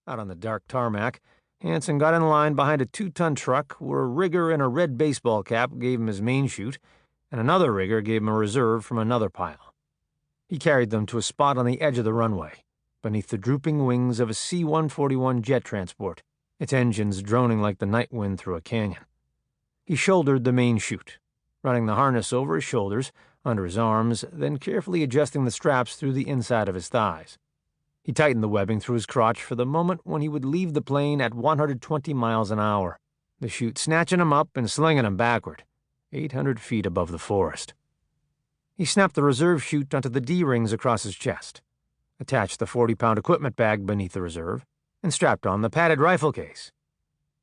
Out on the dark tarmac, Hanson got in line behind a 2-ton truck where a rigger in a red baseball cap gave him his main chute, and another rigger gave him a reserve from another pile. He carried them to a spot on the edge of the runway, beneath the drooping wings of a C-141 jet transport, its engines droning like the night wind through a canyon. He shouldered the main chute, running the harness over his shoulders, under his arms, then carefully adjusting the straps through the inside of his thighs. He tightened the webbing through his crotch for the moment when he would leave the plane at 120 miles an hour, the chute snatching him up and slinging him backward, 800 feet above the forest. He snapped the reserve chute onto the D-rings across his chest, attached the 40-pound equipment bag beneath the reserve, and strapped on the padded rifle case.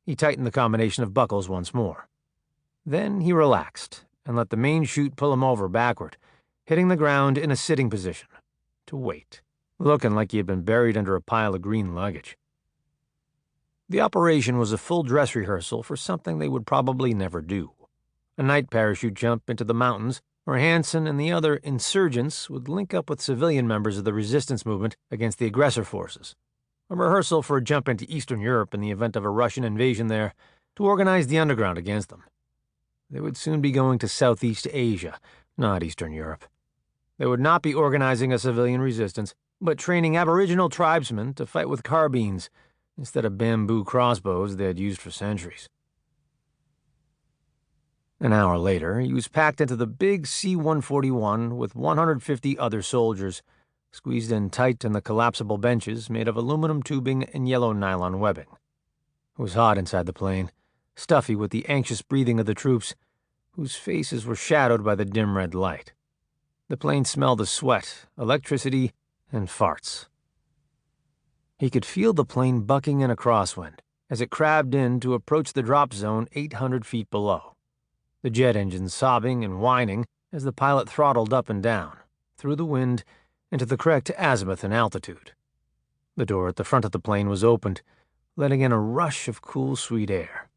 He tightened the combination of buckles once more. Then he relaxed and let the main chute pull him over backward, hitting the ground in a sitting position, to wait, looking like he had been buried under a pile of green luggage. The operation was a full dress rehearsal for something they would probably never do, a night parachute jump into the mountains where Hanson and the other insurgents would link up with civilian members of the resistance movement against the aggressor forces, a rehearsal for a jump into Eastern Europe in the event of a Russian invasion there to organize the underground against them. They would soon be going to Southeast Asia, not Eastern Europe. They would not be organizing a civilian resistance, but training Aboriginal tribesmen to fight with carbines instead of bamboo crossbows they had used for centuries. An hour later, he was packed into the big C-141 with 150 other soldiers, squeezed in tight in the collapsible benches made of aluminum tubing and yellow nylon webbing. It was hot inside the plane, stuffy with the anxious breathing of the troops, whose faces were shadowed by the dim red light. The plane smelled of sweat, electricity, and farts. He could feel the plane bucking in a crosswind as it crabbed in to approach the drop zone 800 feet below, the jet engine sobbing and whining as the pilot throttled up and down, through the wind, into the correct azimuth and altitude. The door at the front of the plane was opened, letting in a rush of cool, sweet air.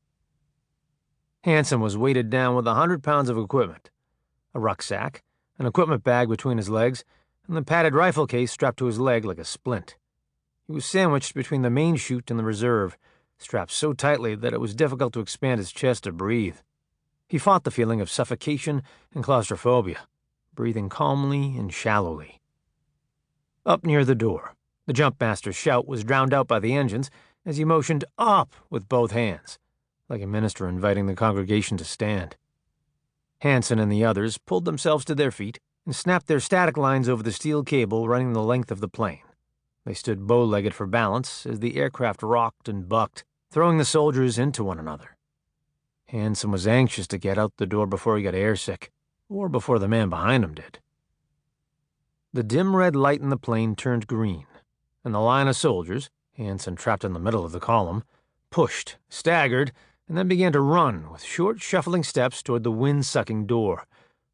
Hanson was weighted down with 100 pounds of equipment, a rucksack, an equipment bag between his legs, and the padded rifle case strapped to his leg like a splint. He was sandwiched between the main chute and the reserve, strapped so tightly that it was difficult to expand his chest to breathe. He fought the feeling of suffocation and claustrophobia, breathing calmly and shallowly. Up near the door, the jumpmaster's shout was drowned out by the engines as he motioned up with both hands, like a minister inviting the congregation to stand. Hanson and the others pulled themselves to their feet and snapped their static lines over the steel cable running the length of the plane. They stood bow-legged for balance as the aircraft rocked and bucked, throwing the soldiers into one another. Hanson was anxious to get out the door before he got airsick, or before the man behind him did. The dim red light in the plane turned green, and the line of soldiers, Hanson trapped in the middle of the column, pushed, staggered, and then began to run with short, shuffling steps toward the wind-sucking door,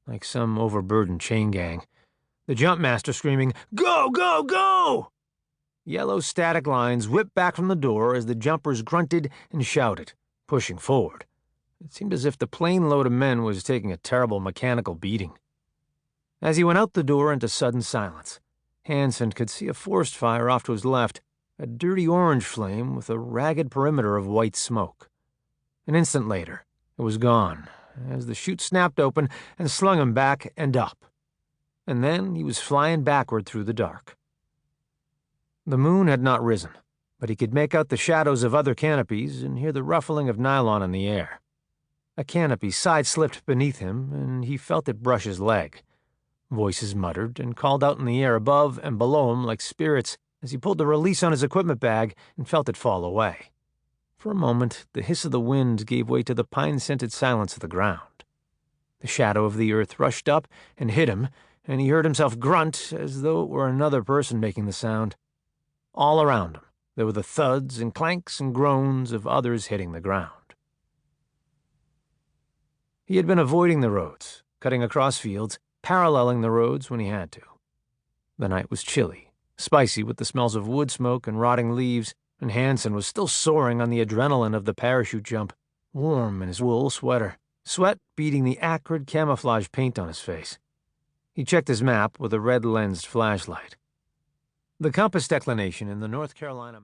like some overburdened chain gang, the jumpmaster screaming, "Go, go, go!" Yellow static lines whipped back from the door as the jumpers grunted and shouted, pushing forward. It seemed as if the plane load of men was taking a terrible mechanical beating. As he went out the door into sudden silence, Hanson could see a forest fire off to his left, a dirty orange flame with a ragged perimeter of white smoke. An instant later, it was gone, as the chute snapped open and slung him back and up. And then he was flying backward through the dark. The moon had not risen, but he could make out the shadows of other canopies and hear the ruffling of nylon in the air. A canopy side-slipped beneath him, and he felt it brush his leg. Voices muttered and called out in the air above and below him like spirits as he pulled the release on his equipment bag and felt it fall away. For a moment, the hiss of the wind gave way to the pine-scented silence of the ground. The shadow of the earth rushed up and hit him, and he heard himself grunt as though it were another person making the sound. All around him, there were the thuds and clanks and groans of others hitting the ground. He had been avoiding the roads, cutting across fields, paralleling the roads when he had to. The night was chilly, spicy with the smells of wood smoke and rotting leaves, and Hanson was still soaring on the adrenaline of the parachute jump, warm in his wool sweater, sweat beading the acrid camouflage paint on his face. He checked his map with a red-lensed flashlight. The compass declination in the North Carolina